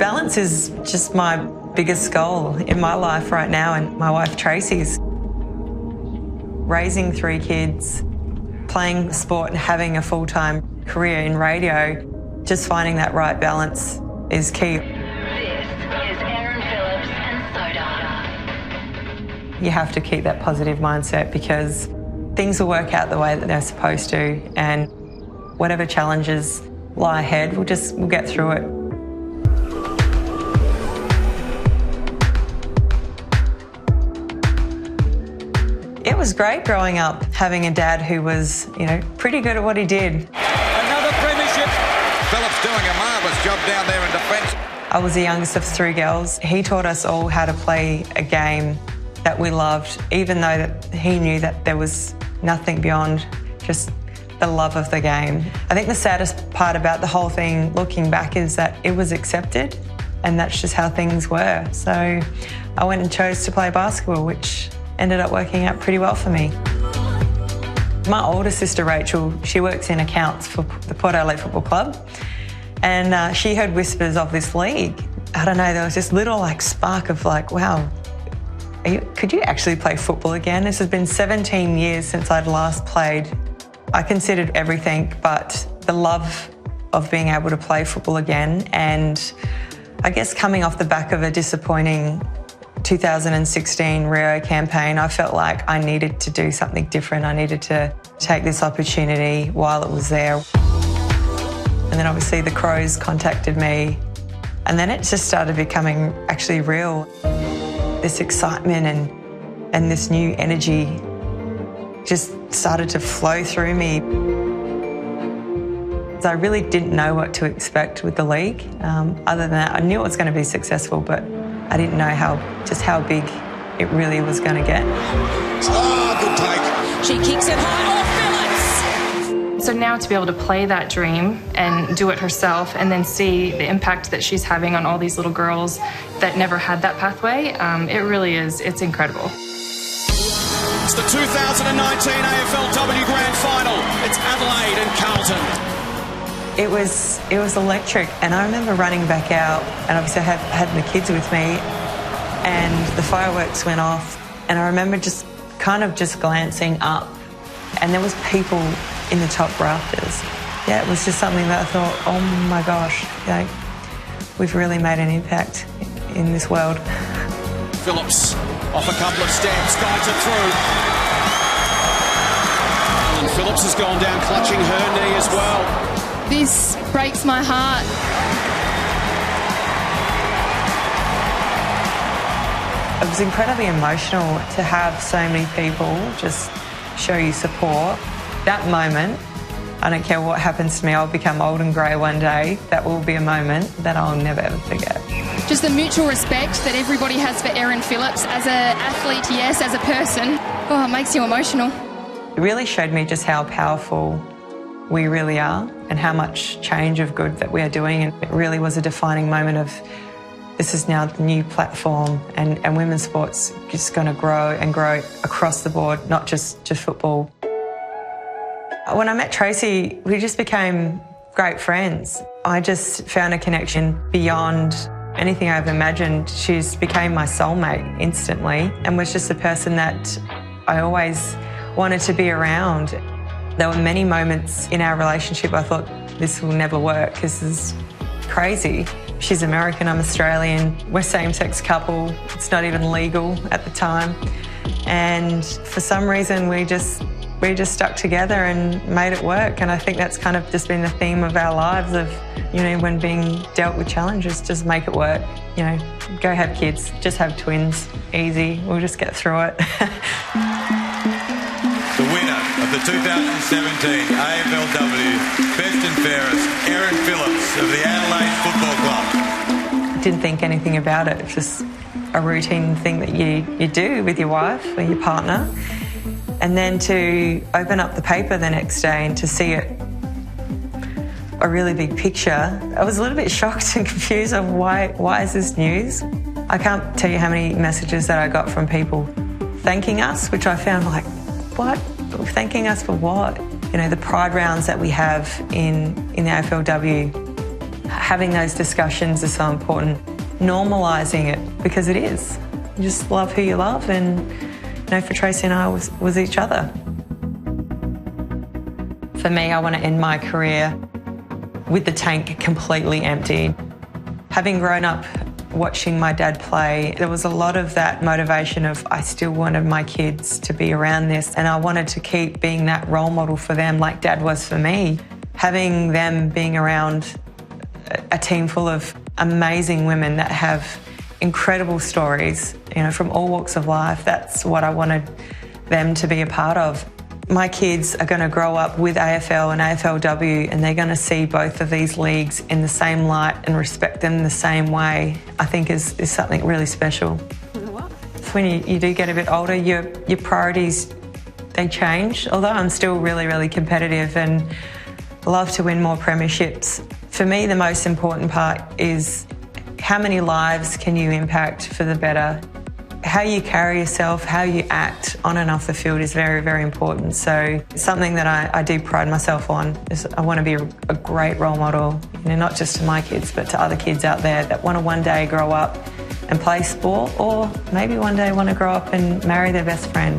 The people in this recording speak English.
Balance is just my biggest goal in my life right now, and my wife Tracy's. Raising 3 kids, playing sport and having a full-time career in radio, just finding that right balance is key. This is Erin Phillips and Soda. You have to keep that positive mindset because things will work out the way that they're supposed to, and whatever challenges lie ahead, we'll get through it. It was great growing up, having a dad who was, pretty good at what he did. Another premiership. Phillips doing a marvellous job down there in defence. I was the youngest of 3 girls. He taught us all how to play a game that we loved, even though that he knew that there was nothing beyond just the love of the game. I think the saddest part about the whole thing, looking back, is that it was accepted, and that's just how things were. So I went and chose to play basketball, which ended up working out pretty well for me. My older sister Rachel, she works in accounts for the Port Adelaide Football Club, and she heard whispers of this league. I don't know, there was this little spark of wow, could you actually play football again? This has been 17 years since I'd last played. I considered everything but the love of being able to play football again, and I guess coming off the back of a disappointing 2016 Rio campaign, I felt like I needed to do something different. I needed to take this opportunity while it was there. And then obviously the Crows contacted me, and then it just started becoming actually real. This excitement and this new energy just started to flow through me. So I really didn't know what to expect with the league. Other than that, I knew it was going to be successful, but I didn't know how big it really was going to get. Oh, good take. She kicks it high. Oh, Phillips! So now to be able to play that dream and do it herself, and then see the impact that she's having on all these little girls that never had that pathway, it really is, it's incredible. It's the 2019 AFLW Grand Final. It's Adelaide and Carlton. It was electric, and I remember running back out, and obviously I had the kids with me, and the fireworks went off, and I remember just glancing up, and there was people in the top rafters. Yeah, it was just something that I thought, oh my gosh, we've really made an impact in this world. Phillips off a couple of steps, guides it through. And Phillips has gone down clutching her knee as well. This breaks my heart. It was incredibly emotional to have so many people just show you support. That moment, I don't care what happens to me, I'll become old and grey one day. That will be a moment that I'll never ever forget. Just the mutual respect that everybody has for Erin Phillips as an athlete, yes, as a person. Oh, it makes you emotional. It really showed me just how powerful we really are and how much change of good that we are doing. And it really was a defining moment of this is now the new platform, and women's sports just going to grow and grow across the board, not just football. When I met Tracy, we just became great friends. I just found a connection beyond anything I've imagined. She just became my soulmate instantly, and was just a person that I always wanted to be around. There were many moments in our relationship I thought, this will never work, this is crazy. She's American, I'm Australian, we're same-sex couple, it's not even legal at the time. And for some reason we just stuck together and made it work. And I think that's kind of just been the theme of our lives of, when being dealt with challenges, just make it work. Go have kids, just have twins, easy, we'll just get through it. The winner of the 2017 AFLW Best and Fairest, Erin Phillips of the Adelaide Football Club. Didn't think anything about it, it's just a routine thing that you do with your wife or your partner. And then to open up the paper the next day and to see it, a really big picture, I was a little bit shocked and confused of why is this news? I can't tell you how many messages that I got from people thanking us, which I found what? Thanking us for what? The pride rounds that we have in the AFLW Having those discussions is so important. Normalising it, because it is. You just love who you love, and for Tracy and I was each other. For me, I want to end my career with the tank completely empty. Having grown up watching my dad play, there was a lot of that motivation of I still wanted my kids to be around this, and I wanted to keep being that role model for them like Dad was for me. Having them being around a team full of amazing women that have incredible stories, from all walks of life, that's what I wanted them to be a part of. My kids are going to grow up with AFL and AFLW, and they're going to see both of these leagues in the same light and respect them the same way, I think is something really special. When you do get a bit older, your priorities, they change, although I'm still really, really competitive and love to win more premierships. For me, the most important part is how many lives can you impact for the better. How you carry yourself, how you act on and off the field is very, very important. So something that I do pride myself on is I want to be a great role model, not just to my kids, but to other kids out there that want to one day grow up and play sport, or maybe one day want to grow up and marry their best friend.